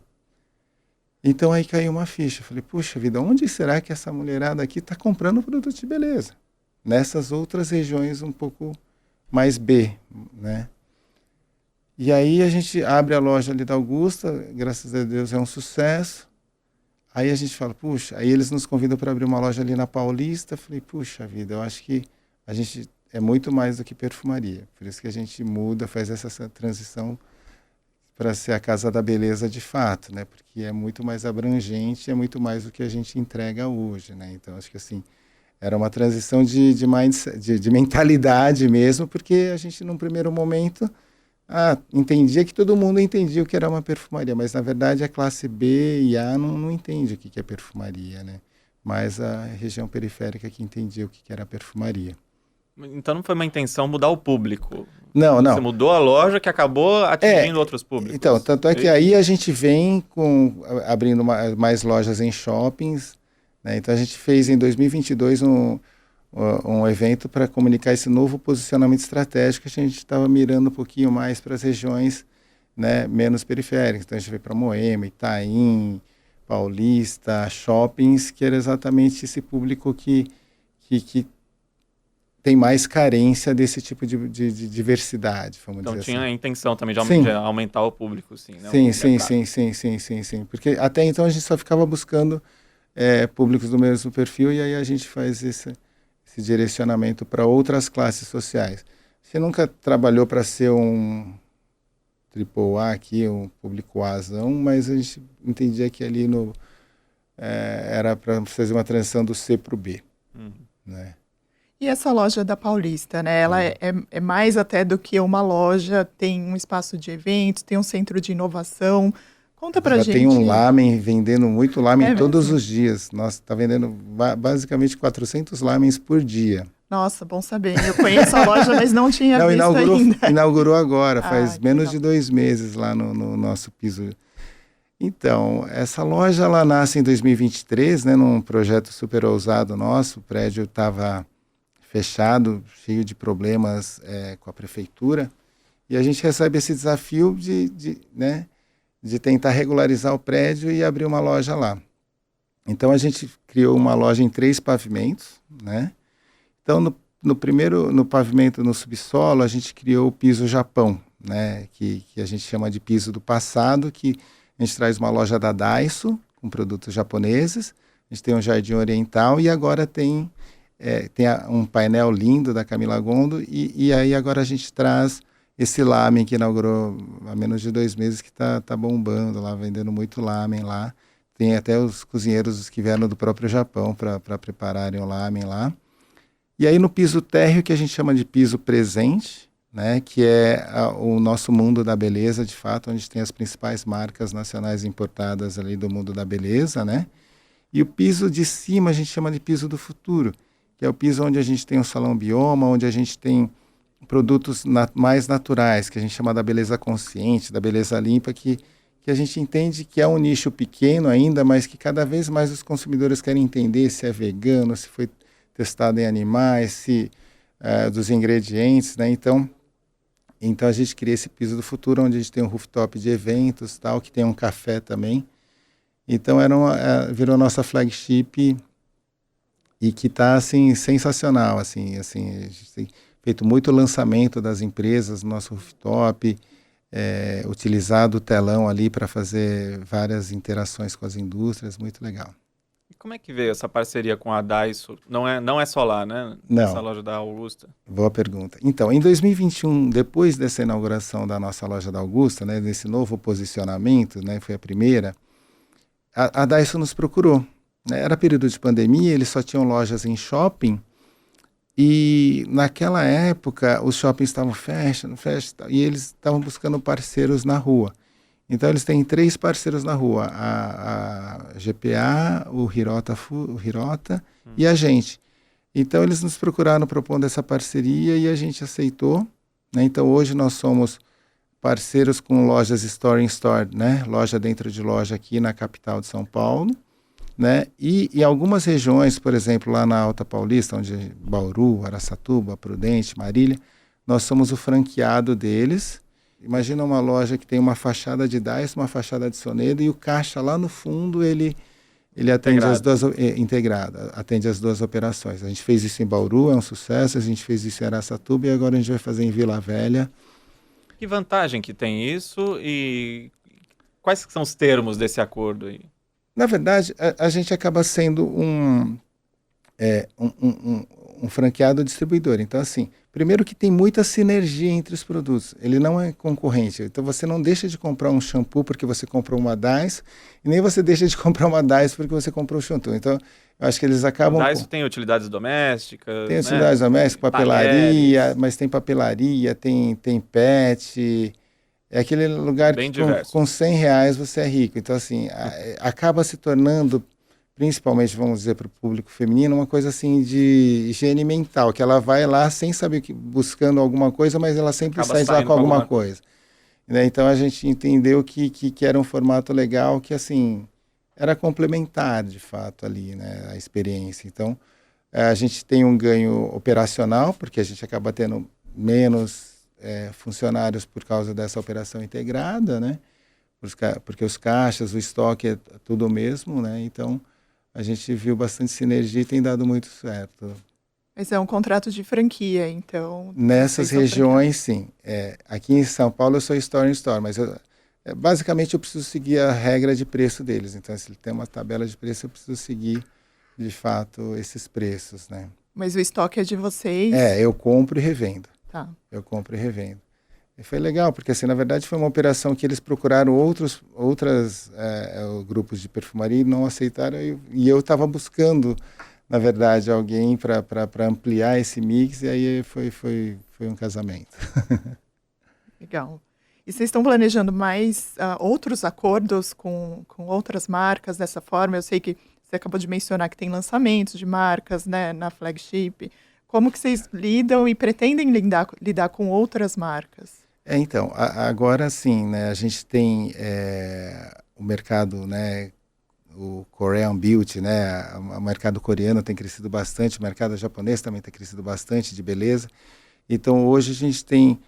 Então aí caiu uma ficha. Falei, puxa vida, onde será que essa mulherada aqui está comprando produto de beleza? Nessas outras regiões um pouco mais B, né? E aí a gente abre a loja ali da Augusta, graças a Deus é um sucesso. Aí a gente fala, puxa, aí eles nos convidam para abrir uma loja ali na Paulista. Falei, puxa vida, eu acho que a gente é muito mais do que perfumaria. Por isso que a gente muda, faz essa transição para ser a casa da beleza de fato, né? Porque é muito mais abrangente, é muito mais do que a gente entrega hoje, né? Então, acho que assim, era uma transição de mindset, de mentalidade mesmo, porque a gente, num primeiro momento, entendia que todo mundo entendia o que era uma perfumaria, mas, na verdade, a classe B e A não entende o que é perfumaria, né? Mas a região periférica que entendia o que era perfumaria. Então não foi uma intenção mudar o público. Não. Você mudou a loja que acabou atingindo outros públicos. Então, tanto é que aí a gente vem abrindo mais lojas em shoppings, né? Então a gente fez em 2022 um evento para comunicar esse novo posicionamento estratégico. A gente estava mirando um pouquinho mais para as regiões, né, menos periféricas. Então a gente veio para Moema, Itaim, Paulista, shoppings, que era exatamente esse público que tem mais carência desse tipo de diversidade, vamos dizer assim. Então tinha a intenção também de aumentar o público, sim, né? Sim. Porque até então a gente só ficava buscando públicos do mesmo perfil, e aí a gente faz esse direcionamento para outras classes sociais. Você nunca trabalhou para ser um AAA aqui, um público Azão, mas a gente entendia que ali era para fazer uma transição do C para o B, né? E essa loja da Paulista, né? Ela é mais até do que uma loja, tem um espaço de eventos, tem um centro de inovação. Conta pra gente. Tem um lamen, vendendo muito lamen todos mesmo? os dias. Nossa, tá vendendo basicamente 400 lamens por dia. Nossa, bom saber. Eu conheço a loja, mas não tinha Não, visto ainda. inaugurou agora, faz que menos legal. de 2 meses lá no nosso piso. Então, essa loja ela nasce em 2023, né, num projeto super ousado nosso. O prédio estava fechado, cheio de problemas com a prefeitura. E a gente recebe esse desafio de tentar regularizar o prédio e abrir uma loja lá. Então, a gente criou uma loja em 3 pavimentos, né? Então, no pavimento, no subsolo, a gente criou o piso Japão, né? Que a gente chama de piso do passado, que a gente traz uma loja da Daiso, com produtos japoneses, a gente tem um jardim oriental e agora tem um painel lindo da Camila Gondo e aí agora a gente traz esse lamen que inaugurou há menos de 2 meses, que tá bombando lá, vendendo muito lamen lá. Tem até os cozinheiros que vieram do próprio Japão para prepararem o lamen lá. E aí no piso térreo, que a gente chama de piso presente, né, que é o nosso mundo da beleza, de fato, onde tem as principais marcas nacionais importadas ali do mundo da beleza, né? E o piso de cima a gente chama de piso do futuro, que é o piso onde a gente tem o salão bioma, onde a gente tem produtos mais naturais, que a gente chama da beleza consciente, da beleza limpa, que a gente entende que é um nicho pequeno ainda, mas que cada vez mais os consumidores querem entender se é vegano, se foi testado em animais, dos ingredientes, né? Então a gente cria esse piso do futuro, onde a gente tem um rooftop de eventos, tal, que tem um café também. Então virou nossa flagship e que está assim sensacional, assim, a gente tem feito muito lançamento das empresas no nosso rooftop, utilizado o telão ali para fazer várias interações com as indústrias, muito legal. E como é que veio essa parceria com a Daiso? Não é só lá, né? Não. Essa loja da Augusta. Boa pergunta. Então, em 2021, depois dessa inauguração da nossa loja da Augusta, né, desse novo posicionamento, né, foi a primeira, a Daiso nos procurou. Né? Era período de pandemia, eles só tinham lojas em shopping, e naquela época os shoppings estavam fechando, e eles estavam buscando parceiros na rua. Então eles têm 3 parceiros na rua, a GPA, o Hirota e a gente. Então eles nos procuraram propondo essa parceria e a gente aceitou. Né? Então hoje nós somos parceiros com lojas Store in Store, né? Loja dentro de loja aqui na capital de São Paulo. Né? E algumas regiões, por exemplo, lá na Alta Paulista, onde Bauru, Araçatuba, Prudente, Marília, nós somos o franqueado deles. Imagina uma loja que tem uma fachada de Daiso, uma fachada de Sonedo e o caixa lá no fundo ele atende as duas atende as 2 operações. A gente fez isso em Bauru, é um sucesso. A gente fez isso em Araçatuba e agora a gente vai fazer em Vila Velha. Que vantagem que tem isso e quais são os termos desse acordo aí? Na verdade, a gente acaba sendo um franqueado distribuidor. Então, assim, primeiro que tem muita sinergia entre os produtos. Ele não é concorrente. Então, você não deixa de comprar um shampoo porque você comprou uma Daiso e nem você deixa de comprar uma Daiso porque você comprou o shampoo. Então, eu acho que eles acabam... A Daiso tem utilidades domésticas, Tem utilidades domésticas, papelaria, talheres. Mas tem papelaria, tem pet... É aquele lugar bem que com R$100 você é rico. Então, assim, acaba se tornando, principalmente, vamos dizer, para o público feminino, uma coisa assim de higiene mental, que ela vai lá sem saber buscando alguma coisa, mas ela sempre acaba sai lá com alguma coisa. Né? Então, a gente entendeu que era um formato legal, que, assim, era complementar, de fato, ali, né, a experiência. Então, a gente tem um ganho operacional, porque a gente acaba tendo menos... funcionários por causa dessa operação integrada, né? Porque os caixas, o estoque é tudo o mesmo, né? Então, a gente viu bastante sinergia e tem dado muito certo. Mas é um contrato de franquia, então... Nessas regiões, sim. Aqui em São Paulo eu sou Store in Store, mas basicamente eu preciso seguir a regra de preço deles. Então, se ele tem uma tabela de preço, eu preciso seguir, de fato, esses preços, né? Mas o estoque é de vocês? Eu compro e revendo. Tá. Eu compro e revendo. E foi legal, porque assim, na verdade foi uma operação que eles procuraram outros grupos de perfumaria e não aceitaram. E eu estava buscando, na verdade, alguém para ampliar esse mix, e aí foi um casamento. Legal. E vocês estão planejando mais outros acordos com outras marcas dessa forma? Eu sei que você acabou de mencionar que tem lançamentos de marcas, né, na Flagship. Como que vocês lidam e pretendem lidar com outras marcas? Então, agora sim, né, a gente tem o mercado, né, o Korean Beauty, né, o mercado coreano tem crescido bastante, o mercado japonês também tem crescido bastante de beleza. Então, hoje a gente tem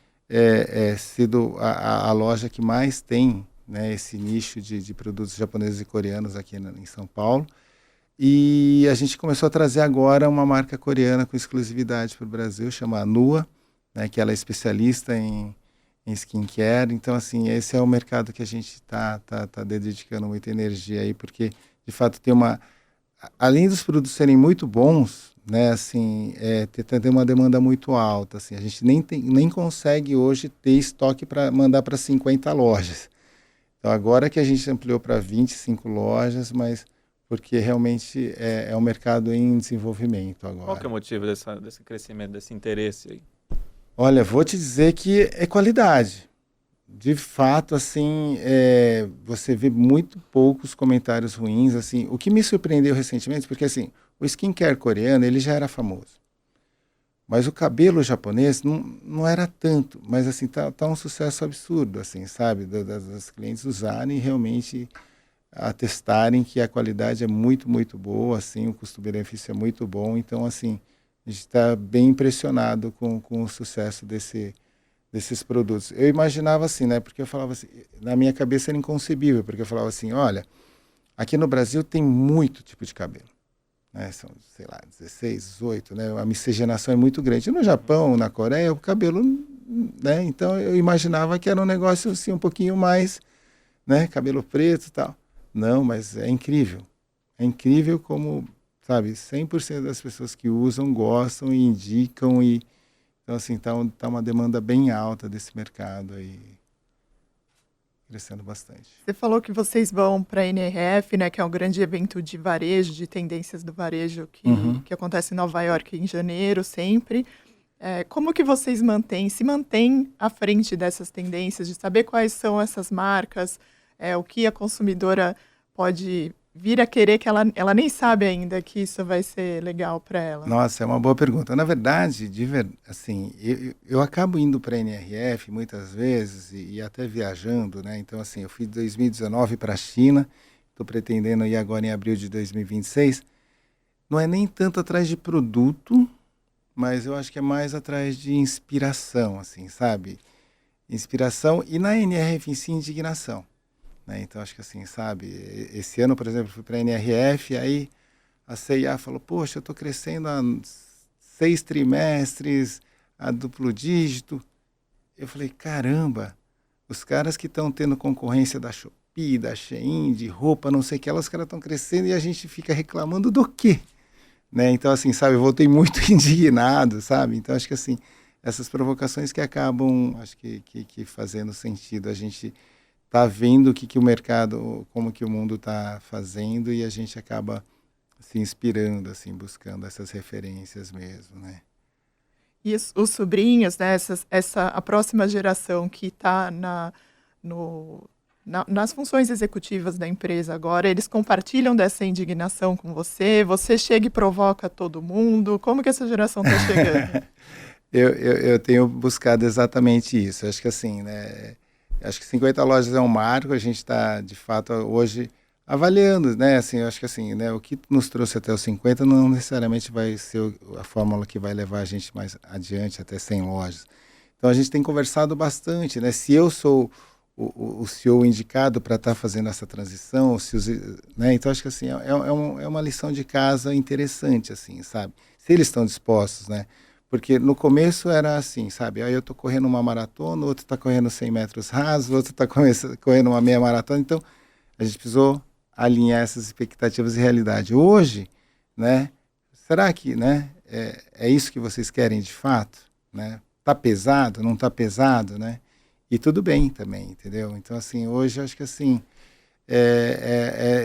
sido a loja que mais tem, né, esse nicho de produtos japoneses e coreanos aqui em São Paulo. E a gente começou a trazer agora uma marca coreana com exclusividade para o Brasil, chama Nua, né, que ela é especialista em skincare. Então, assim, esse é o mercado que a gente está dedicando muita energia aí, porque, de fato, além dos produtos serem muito bons, né, assim, tem uma demanda muito alta. Assim, a gente nem consegue hoje ter estoque para mandar para 50 lojas. Então, agora que a gente ampliou para 25 lojas, mas porque realmente é um mercado em desenvolvimento agora. Qual que é o motivo desse crescimento, desse interesse aí? Olha, vou te dizer que é qualidade. De fato, assim, você vê muito poucos comentários ruins. Assim, o que me surpreendeu recentemente, porque assim, o skincare coreano ele já era famoso, mas o cabelo japonês não era tanto. Mas assim, tá um sucesso absurdo, assim, sabe, das clientes usarem e realmente atestarem que a qualidade é muito, muito boa, assim, o custo-benefício é muito bom. Então, assim, a gente está bem impressionado com o sucesso desses produtos. Eu imaginava assim, né? Porque eu falava assim, na minha cabeça era inconcebível, porque eu falava assim, olha, aqui no Brasil tem muito tipo de cabelo, né? São, sei lá, 16, 18, né? A miscigenação é muito grande. E no Japão, na Coreia, o cabelo, né? Então eu imaginava que era um negócio assim um pouquinho mais, né? Cabelo preto e tal. Não, mas é incrível. É incrível como, sabe, 100% das pessoas que usam gostam e indicam. Então, assim, tá uma demanda bem alta desse mercado aí, crescendo bastante. Você falou que vocês vão para a NRF, né, que é um grande evento de varejo, de tendências do varejo que acontece em Nova York em janeiro sempre. Como que vocês se mantêm à frente dessas tendências, de saber quais são essas marcas, o que a consumidora pode vir a querer, que ela nem sabe ainda que isso vai ser legal para ela? Nossa, é uma boa pergunta. Na verdade, assim, eu acabo indo para a NRF muitas vezes e até viajando, né? Então, assim, eu fui em 2019 para a China, estou pretendendo ir agora em abril de 2026. Não é nem tanto atrás de produto, mas eu acho que é mais atrás de inspiração, assim, sabe? Inspiração e na NRF em si, indignação. Né? Então, acho que assim, sabe, esse ano, por exemplo, fui para a NRF, aí a CIA falou, poxa, eu estou crescendo há 6 trimestres, a duplo dígito. Eu falei, caramba, os caras que estão tendo concorrência da Shopee, da Shein, de roupa, não sei o que, os caras estão crescendo e a gente fica reclamando do quê? Né? Então, assim, sabe, eu voltei muito indignado, sabe? Então, acho que assim, essas provocações que acabam, acho que fazendo sentido, a gente tá vendo o que o mercado, como que o mundo está fazendo e a gente acaba se inspirando, assim, buscando essas referências mesmo, né? E os sobrinhos, né, a próxima geração que está nas funções executivas da empresa agora, eles compartilham dessa indignação com você? Você chega e provoca todo mundo? Como que essa geração está chegando? Eu tenho buscado exatamente isso. Acho que assim, né? Acho que 50 lojas é um marco, a gente está, de fato, hoje avaliando, né? Assim, eu acho que assim, né? O que nos trouxe até os 50 não necessariamente vai ser a fórmula que vai levar a gente mais adiante, até 100 lojas. Então, a gente tem conversado bastante, né? Se eu sou o CEO indicado para estar fazendo essa transição, né? Então, acho que assim, é uma lição de casa interessante, assim, sabe? Se eles estão dispostos, né? Porque no começo era assim, sabe? Aí eu estou correndo uma maratona, o outro está correndo 100 metros rasos, o outro está correndo uma meia maratona. Então, a gente precisou alinhar essas expectativas e realidade. Hoje, né? Será que, né? é isso que vocês querem de fato, né? Tá pesado, não tá pesado, né? E tudo bem também, entendeu? Então, assim, hoje eu acho que, assim,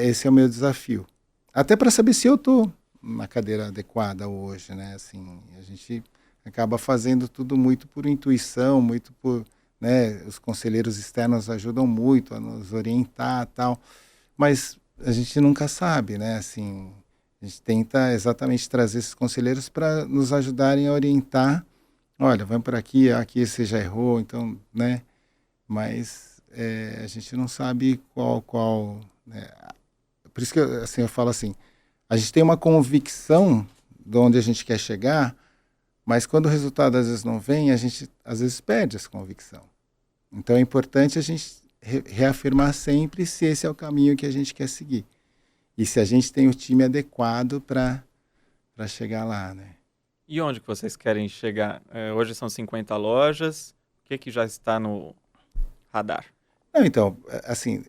esse é o meu desafio. Até para saber se eu tô na cadeira adequada hoje, né? Assim, a gente acaba fazendo tudo muito por intuição, muito por, né? Os conselheiros externos ajudam muito a nos orientar, tal, mas a gente nunca sabe, né? Assim, a gente tenta exatamente trazer esses conselheiros para nos ajudarem a orientar. Olha, vamos por aqui, aqui você já errou, então, né? Mas a gente não sabe qual, né? Por isso que assim, eu falo assim, a gente tem uma convicção de onde a gente quer chegar, mas quando o resultado às vezes não vem, a gente às vezes perde essa convicção. Então é importante a gente reafirmar sempre se esse é o caminho que a gente quer seguir. E se a gente tem o time adequado para chegar lá, né? E onde que vocês querem chegar? Hoje são 50 lojas. O que já está no radar? Não, então, assim,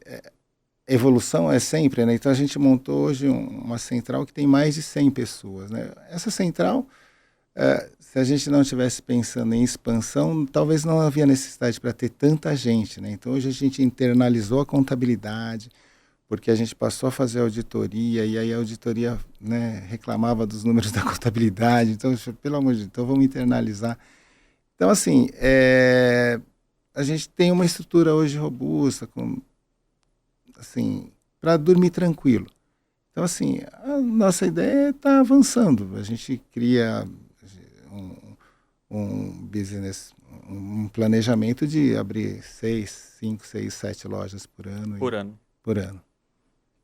evolução é sempre, né? Então a gente montou hoje uma central que tem mais de 100 pessoas, né? Essa central, se a gente não estivesse pensando em expansão, talvez não havia necessidade para ter tanta gente, né? Então hoje a gente internalizou a contabilidade, porque a gente passou a fazer auditoria, e aí a auditoria, né, reclamava dos números da contabilidade, então, pelo amor de Deus, então vamos internalizar. Então, assim, a gente tem uma estrutura hoje robusta, assim, para dormir tranquilo. Então, assim, a nossa ideia é estar avançando. A gente cria um business, um planejamento de abrir 5, 6, 7 lojas por ano. Por ano.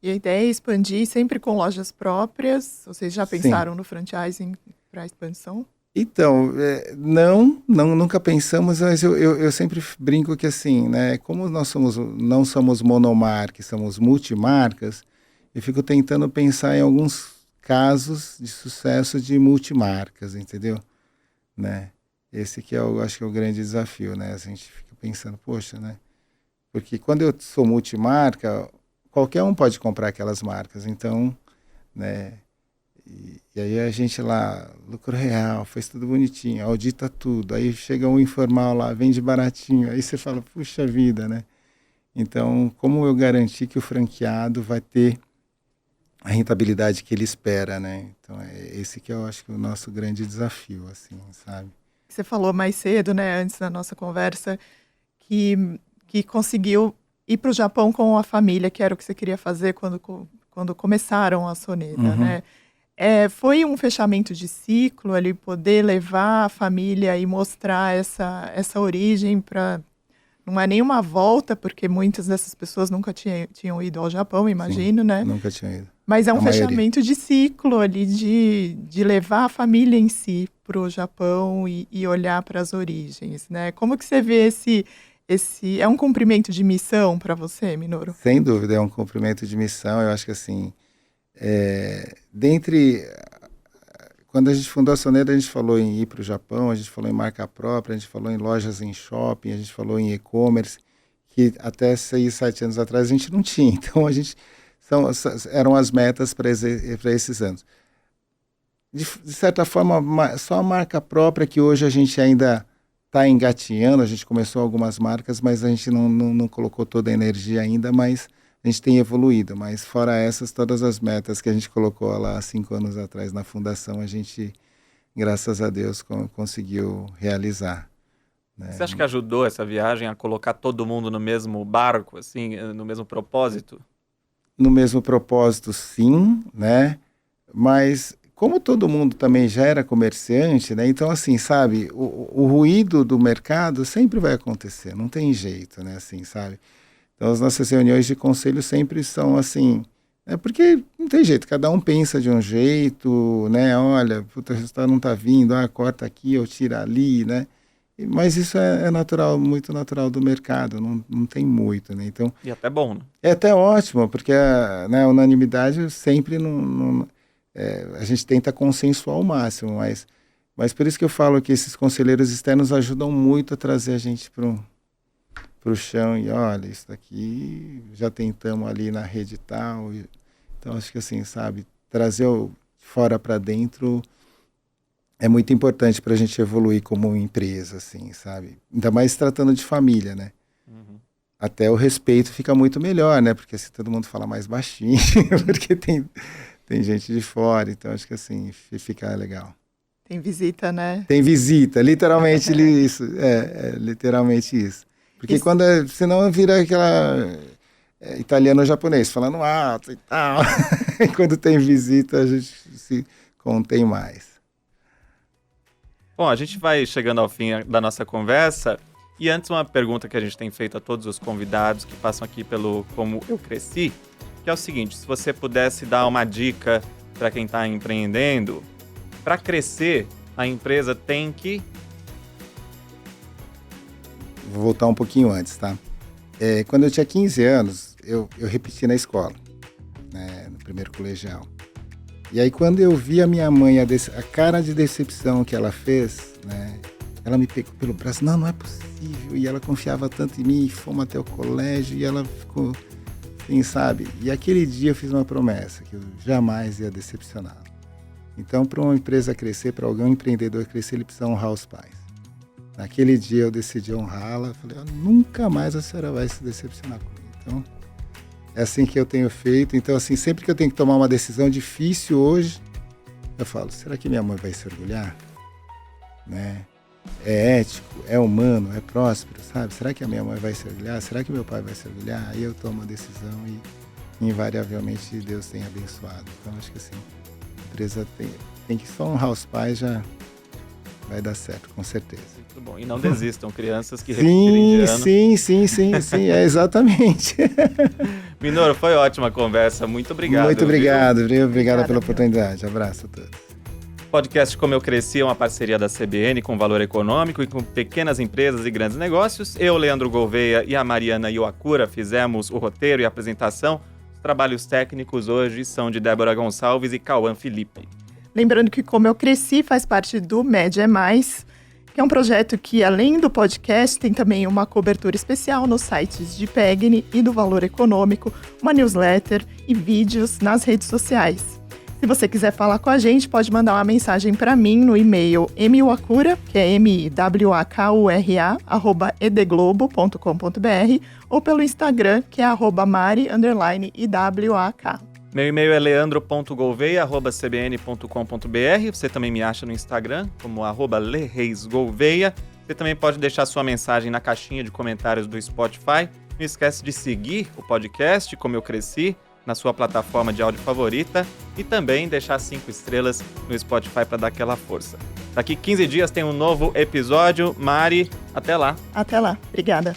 E a ideia é expandir sempre com lojas próprias? Vocês já pensaram no franchising para expansão? Então, nunca pensamos, mas eu sempre brinco que assim, né, como nós não somos monomarcas, somos multimarcas, eu fico tentando pensar em alguns casos de sucesso de multimarcas, entendeu? Né? Esse que eu acho que é o grande desafio, né? A gente fica pensando, poxa, né? Porque quando eu sou multimarca, qualquer um pode comprar aquelas marcas, então, né? E aí a gente lá, lucro real, fez tudo bonitinho, audita tudo, aí chega um informal lá, vende baratinho, aí você fala, puxa vida, né? Então, como eu garantir que o franqueado vai ter a rentabilidade que ele espera, né? Então, é esse que eu acho que é o nosso grande desafio, assim, sabe? Você falou mais cedo, né, antes da nossa conversa, que conseguiu ir para o Japão com a família, que era o que você queria fazer quando começaram a Soneda, né? Foi um fechamento de ciclo ali, poder levar a família e mostrar essa origem para... Não é nenhuma volta, porque muitas dessas pessoas nunca tinham ido ao Japão, imagino, Sim, né? Nunca tinham ido. Mas é um A maioria. fechamento de ciclo ali, de levar a família em si para o Japão e olhar para as origens, né? Como que você vê esse... É um cumprimento de missão para você, Minoru? Sem dúvida, é um cumprimento de missão. Eu acho que assim, quando a gente fundou a Soneda, a gente falou em ir para o Japão, a gente falou em marca própria, a gente falou em lojas em shopping, a gente falou em e-commerce, que até 6, 7 anos atrás a gente não tinha. Então eram as metas para esses anos. De certa forma, só a marca própria que hoje a gente ainda está engatinhando, a gente começou algumas marcas, mas a gente não colocou toda a energia ainda, mas a gente tem evoluído. Mas fora essas, todas as metas que a gente colocou lá 5 anos atrás na fundação, a gente, graças a Deus, conseguiu realizar. Né? Você acha que ajudou essa viagem a colocar todo mundo no mesmo barco, assim, no mesmo propósito? No mesmo propósito, sim, né? Mas como todo mundo também já era comerciante, né? Então, assim, sabe, o ruído do mercado sempre vai acontecer, não tem jeito, né? Assim, sabe? Então, as nossas reuniões de conselho sempre são assim, porque não tem jeito, cada um pensa de um jeito, né? Olha, o resultado não está vindo, corta aqui ou tira ali, né? Mas isso é natural, muito natural do mercado, não tem muito, né? Então, e até bom, né? É até ótimo, porque a unanimidade sempre a gente tenta consensuar ao máximo, mas por isso que eu falo que esses conselheiros externos ajudam muito a trazer a gente para o chão e olha, isso daqui já tentamos ali na rede tal. Então acho que assim, sabe, trazer o fora para dentro é muito importante para a gente evoluir como empresa, assim, sabe? Ainda mais tratando de família, né? Até o respeito fica muito melhor, né? Porque assim, todo mundo fala mais baixinho, porque tem gente de fora, então acho que assim, fica legal. Tem visita, né? Tem visita, literalmente isso. Literalmente isso. Porque Isso. quando senão vira aquela italiano ou japonês, falando alto e tal. E quando tem visita, a gente se contém mais. Bom, a gente vai chegando ao fim da nossa conversa. E antes, uma pergunta que a gente tem feito a todos os convidados que passam aqui pelo Como Eu Cresci, que é o seguinte: se você pudesse dar uma dica para quem está empreendendo, para crescer, a empresa tem que... Vou voltar um pouquinho antes, tá? Quando eu tinha 15 anos, eu repeti na escola, né, no primeiro colegial. E aí, quando eu vi a minha mãe, a cara de decepção que ela fez, né, ela me pegou pelo braço, não é possível. E ela confiava tanto em mim, e fomos até o colégio, e ela ficou assim, sabe? E aquele dia eu fiz uma promessa, que eu jamais ia decepcioná-la. Então, para uma empresa crescer, para algum empreendedor crescer, ele precisa honrar os pais. Naquele dia eu decidi honrá-la, falei, nunca mais a senhora vai se decepcionar comigo. Então, é assim que eu tenho feito. Então, assim, sempre que eu tenho que tomar uma decisão difícil hoje, eu falo, será que minha mãe vai se orgulhar? Né? É ético, é humano, é próspero, sabe? Será que a minha mãe vai se orgulhar? Será que meu pai vai se orgulhar? Aí eu tomo a decisão e invariavelmente Deus tem abençoado. Então acho que assim, a empresa tem que só honrar os pais, já vai dar certo, com certeza. Muito bom. E não desistam, crianças que repetirem de ano. Sim, exatamente. Minoro, foi ótima conversa. Muito obrigado. Muito obrigado, viu? Obrigado pela oportunidade. Abraço a todos. O podcast Como Eu Cresci é uma parceria da CBN com Valor Econômico e com pequenas empresas e grandes negócios. Eu, Leandro Gouveia e a Mariana Iwakura fizemos o roteiro e a apresentação. Os trabalhos técnicos hoje são de Débora Gonçalves e Cauã Felipe. Lembrando que Como Eu Cresci faz parte do Média é Mais, que é um projeto que, além do podcast, tem também uma cobertura especial nos sites de Pegni e do Valor Econômico, uma newsletter e vídeos nas redes sociais. Se você quiser falar com a gente, pode mandar uma mensagem para mim no e-mail miwakura, que é miwakura, @edglobo.com.br, ou pelo Instagram, que é @mari_iwak. Meu e-mail é leandro.gouveia@cbn.com.br. Você também me acha no Instagram como @lereisgouveia. Você também pode deixar sua mensagem na caixinha de comentários do Spotify. Não esquece de seguir o podcast Como Eu Cresci na sua plataforma de áudio favorita e também deixar 5 estrelas no Spotify para dar aquela força. Daqui 15 dias tem um novo episódio. Mari, até lá. Até lá. Obrigada.